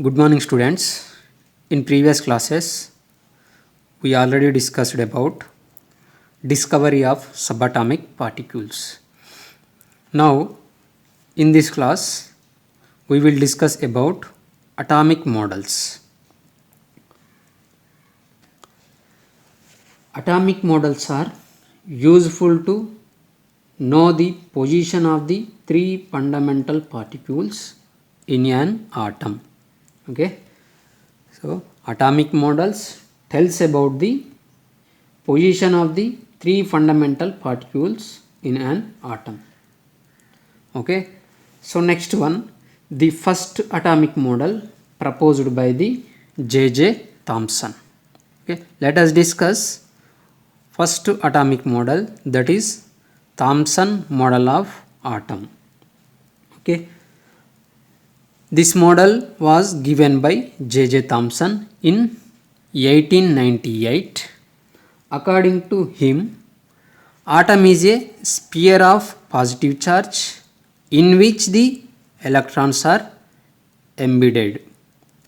Good morning, students. In previous classes, we already discussed about discovery of subatomic particles. Now, in this class, we will discuss about atomic models. Atomic models are useful to know the position of the three fundamental particles in an atom. Okay. So, atomic models tells about the position of the three fundamental particles in an atom. Okay. So, next one, the first atomic model proposed by the J.J. Thomson. Okay. Let us discuss first atomic model, that is Thomson model of atom. Okay. This model was given by J.J. Thomson in 1898. According to him, atom is a sphere of positive charge in which the electrons are embedded.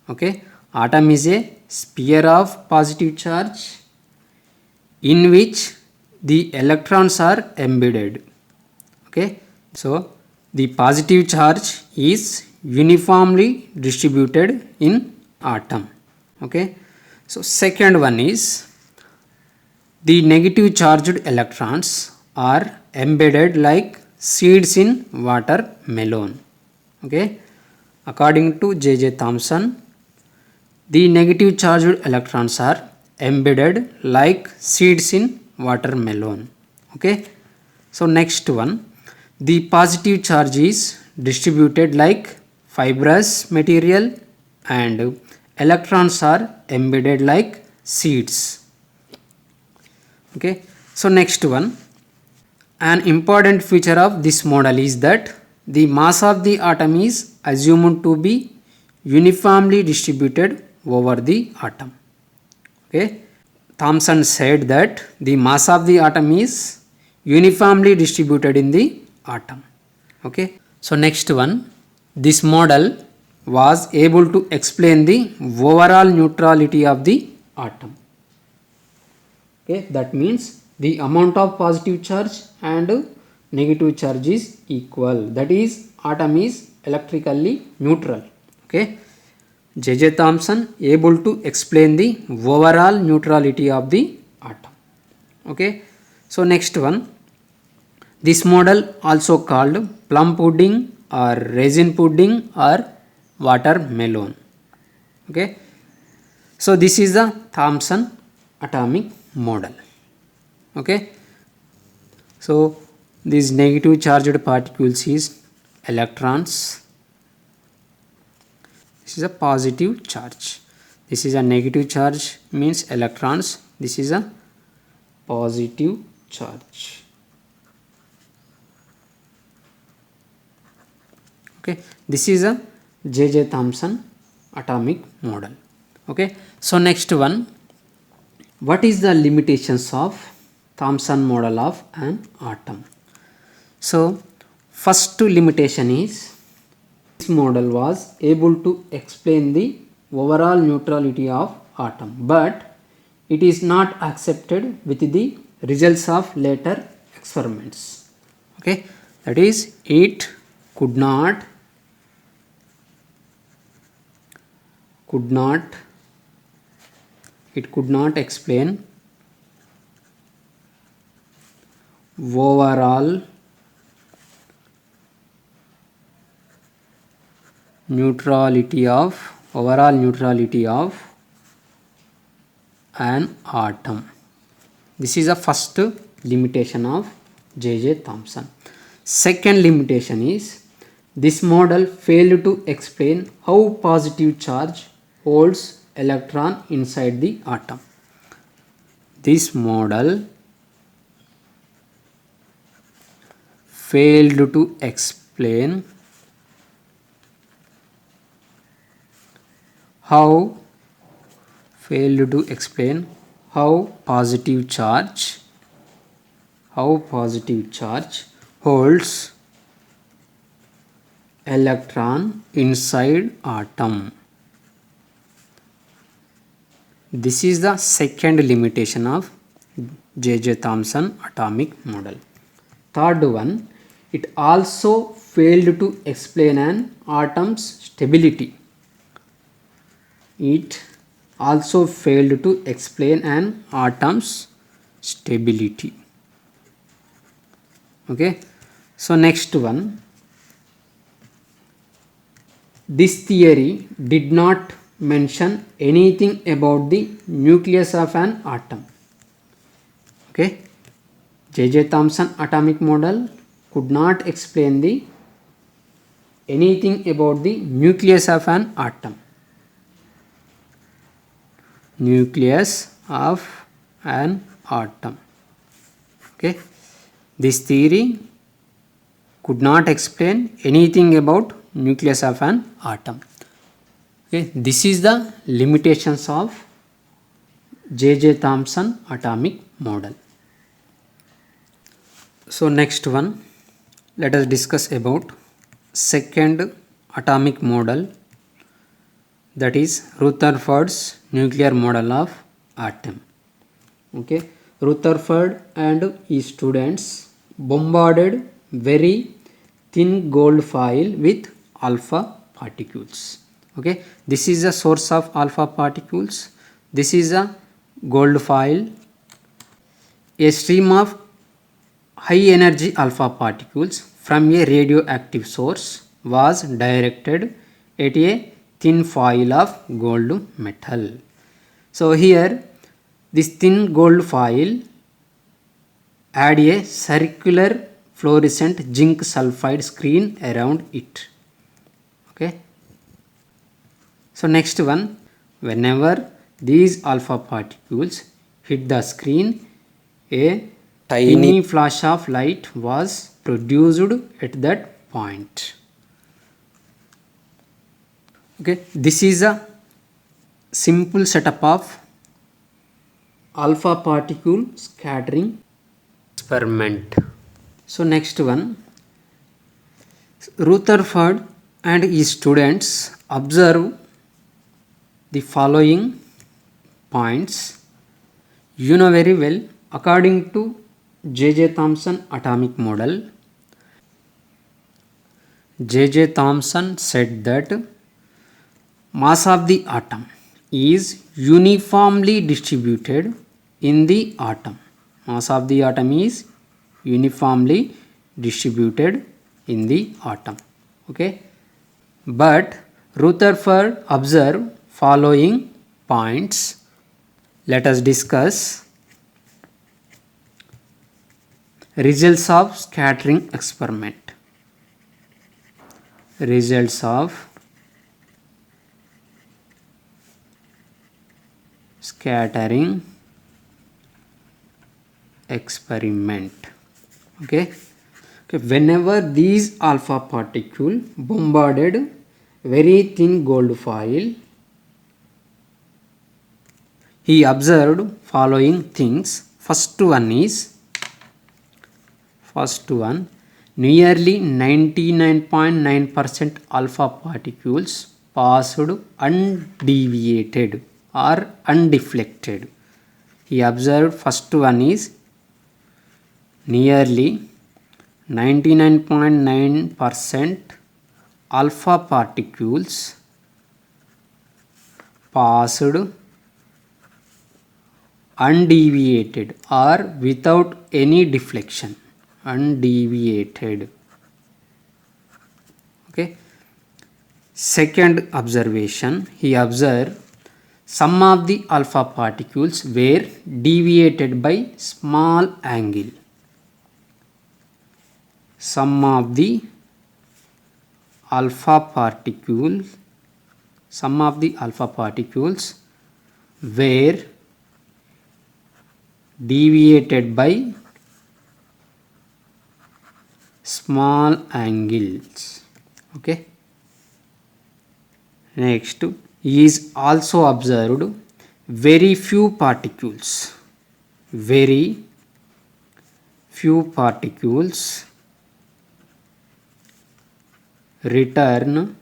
Okay, atom is a sphere of positive charge in which the electrons are embedded. Okay, so the positive charge is uniformly distributed in atom. Okay, so second one is the negative charged electrons are embedded like seeds in watermelon. Okay, according to J.J. Thomson, the negative charged electrons are embedded like seeds in watermelon. Okay, so next one, the positive charge is distributed like fibrous material and electrons are embedded like seeds. Okay, so next one, an important feature of this model is that the mass of the atom is assumed to be uniformly distributed over the atom. Okay, Thomson said that the mass of the atom is uniformly distributed in the atom. Okay, so next one, this model was able to explain the overall neutrality of the atom. Okay, that means the amount of positive charge and negative charge is equal, that is atom is electrically neutral. Okay, J.J. Thomson able to explain the overall neutrality of the atom. Okay, so next one, this model also called plum pudding or raisin pudding or watermelon. Okay, so this is the Thomson atomic model. Okay, so these negative charged particles is electrons. This is a positive charge. This is a negative charge, means electrons. This is a positive charge. Okay, this is a J.J. Thomson atomic model. Okay, so next one, what is the limitations of Thomson model of an atom? So first limitation is this model was able to explain the overall neutrality of atom, but it is not accepted with the results of later experiments. Okay, that is it could not explain overall neutrality of an atom. This is the first limitation of J.J. Thomson. Second limitation is this model failed to explain how positive charge holds electron inside the atom. This model failed to explain how positive charge holds electron inside atom. This is the second limitation of J.J. Thomson atomic model. Third one, it also failed to explain an atom's stability. It also failed to explain an atom's stability. Okay, so next one, this theory did not mention anything about the nucleus of an atom. Okay, J.J. Thomson atomic model could not explain the anything about the nucleus of an atom. Nucleus of an atom. Okay, this theory could not explain anything about nucleus of an atom. Okay, this is the limitations of J.J. Thomson atomic model. So next one, let us discuss about second atomic model, that is Rutherford's nuclear model of atom. Okay, Rutherford and his students bombarded very thin gold foil with alpha particles. Okay, this is the source of alpha particles. This is a gold foil. A stream of high energy alpha particles from a radioactive source was directed at a thin foil of gold metal. So here this thin gold foil had a circular fluorescent zinc sulfide screen around it. Okay, so next one, whenever these alpha particles hit the screen, a tiny flash of light was produced at that point. Okay, this is a simple setup of alpha particle scattering experiment. So next one, Rutherford and his students observe the following points. You know very well, according to J.J. Thomson atomic model, J.J. Thomson said that mass of the atom is uniformly distributed in the atom. Mass of the atom is uniformly distributed in the atom. Okay, but Rutherford observed following points. Let us discuss results of scattering experiment. Results of scattering experiment. Okay, whenever these alpha particle bombarded very thin gold foil, he observed following things. First one, nearly 99.9% alpha particles passed undeviated or undeflected. He observed first one is nearly 99.9% alpha particles passed undeviated or without any deflection. Undeviated. Okay, second observation, he observed some of the alpha particles were deviated by small angle. Some of the alpha particles were deviated by small angles. Okay, next, he is also observed very few particles return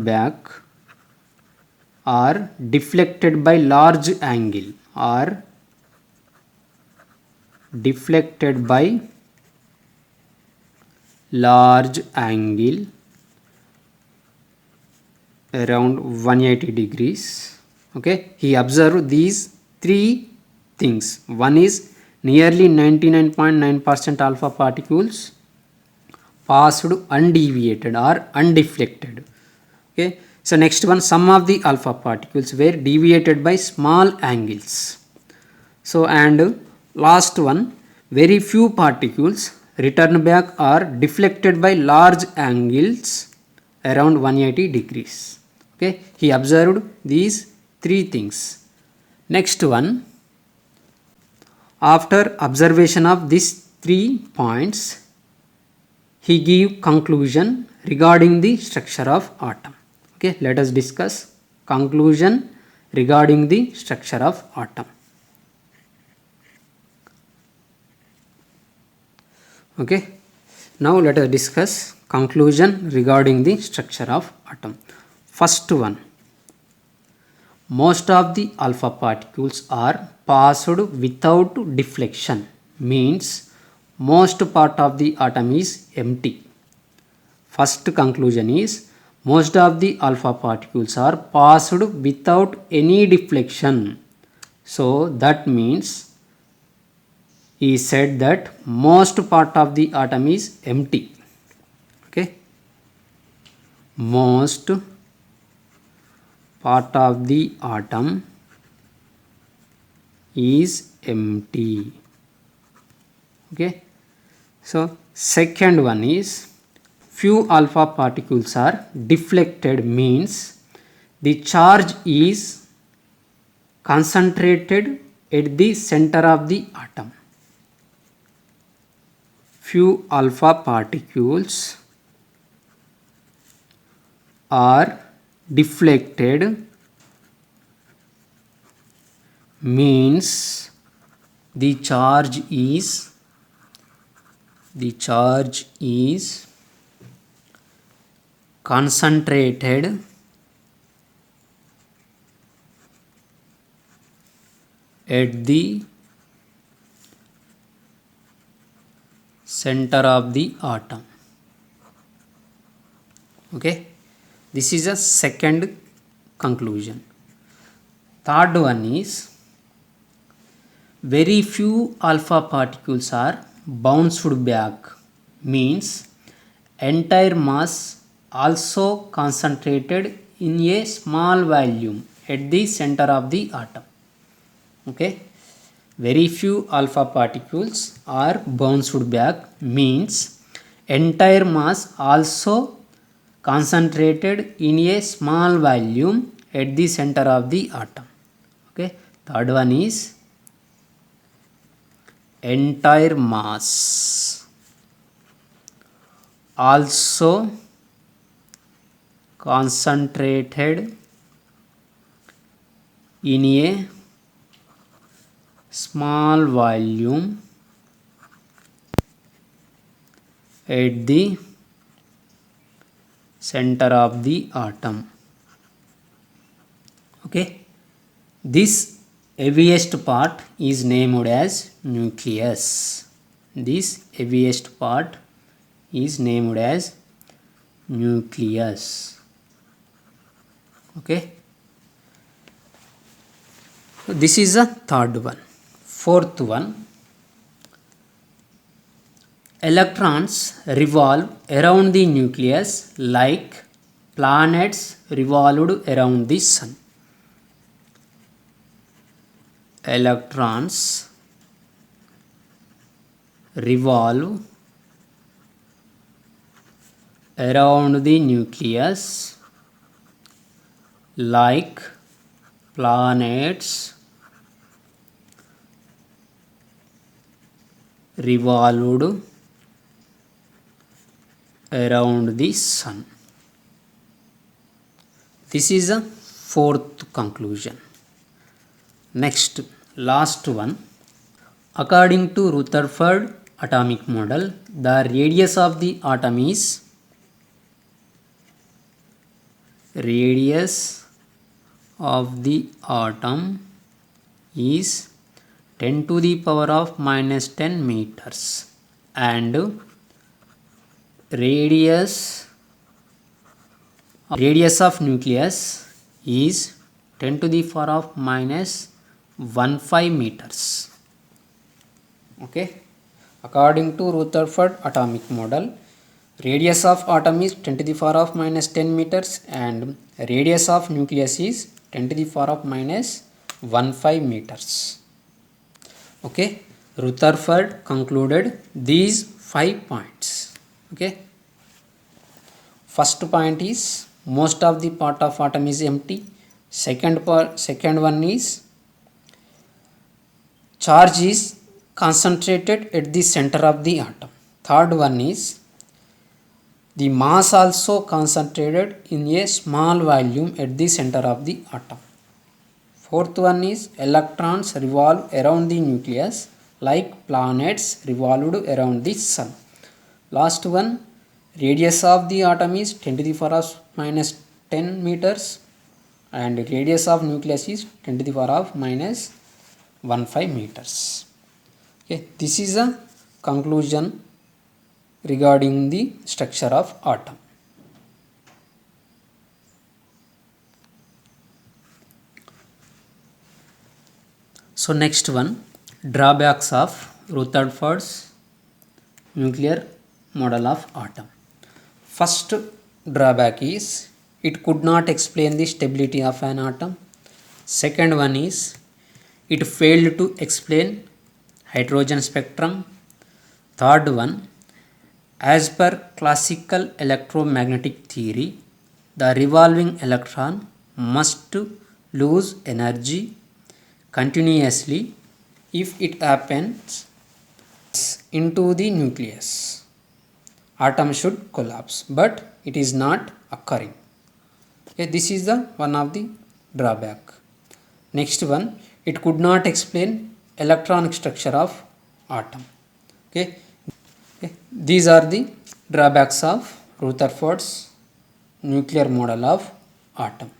back are deflected by large angle, are deflected by large angle around 180 degrees. Okay, he observed these three things. One is nearly 99.9% alpha particles passed undeviated or undeflected. Okay, so next one, some of the alpha particles were deviated by small angles. So and last one, very few particles return back or deflected by large angles around 180 degrees. Okay, he observed these three things. Next one, after observation of these 3 points, he gave conclusion regarding the structure of atom. Okay, let us discuss conclusion regarding the structure of atom. Okay, now let us discuss conclusion regarding the structure of atom. First one, most of the alpha particles are passed without deflection, means most part of the atom is empty. First conclusion is most of the alpha particles are passed without any deflection. So that means he said that most part of the atom is empty. Okay, most part of the atom is empty. Okay, so second one is few alpha particles are deflected, means the charge is concentrated at the center of the atom. Few alpha particles are deflected, means the charge is concentrated at the center of the atom. Okay, this is a second conclusion. Third one is very few alpha particles are bounced back, means entire mass also concentrated in a small volume at the center of the atom. Okay, very few alpha particles are bounced back, means entire mass also concentrated in a small volume at the center of the atom. Okay, third one is entire mass also concentrated in a small volume at the center of the atom. Okay, this heaviest part is named as nucleus. This heaviest part is named as nucleus. Okay, so this is the third one. Fourth one, electrons revolve around the nucleus like planets revolved around the sun. Electrons revolve around the nucleus like planets revolved around the sun. This is a fourth conclusion. Next, last one. According to Rutherford atomic model, the radius of the atom is of the atom is 10 to the power of minus 10 meters and radius of nucleus is 10 to the power of minus 15 meters. Okay, according to Rutherford atomic model, radius of atom is 10 to the power of minus 10 meters and radius of nucleus is 10 to the power of minus 15 meters. Okay, Rutherford concluded these 5 points. Okay, first point is most of the part of atom is empty. Second one is charge is concentrated at the center of the atom. Third one is the mass also concentrated in a small volume at the center of the atom. Fourth one is electrons revolve around the nucleus like planets revolved around the sun. Last one, radius of the atom is 10 to the power of minus 10 meters and radius of nucleus is 10 to the power of minus 15 meters. Okay, this is a conclusion regarding the structure of atom. So next one, drawbacks of Rutherford's nuclear model of atom. First drawback is it could not explain the stability of an atom. Second one is it failed to explain hydrogen spectrum. Third one, as per classical electromagnetic theory, the revolving electron must lose energy continuously if it happens into the nucleus. Atom should collapse, but it is not occurring. Okay, this is the one of the drawback. Next one, it could not explain electronic structure of atom. Okay, these are the drawbacks of Rutherford's nuclear model of atom.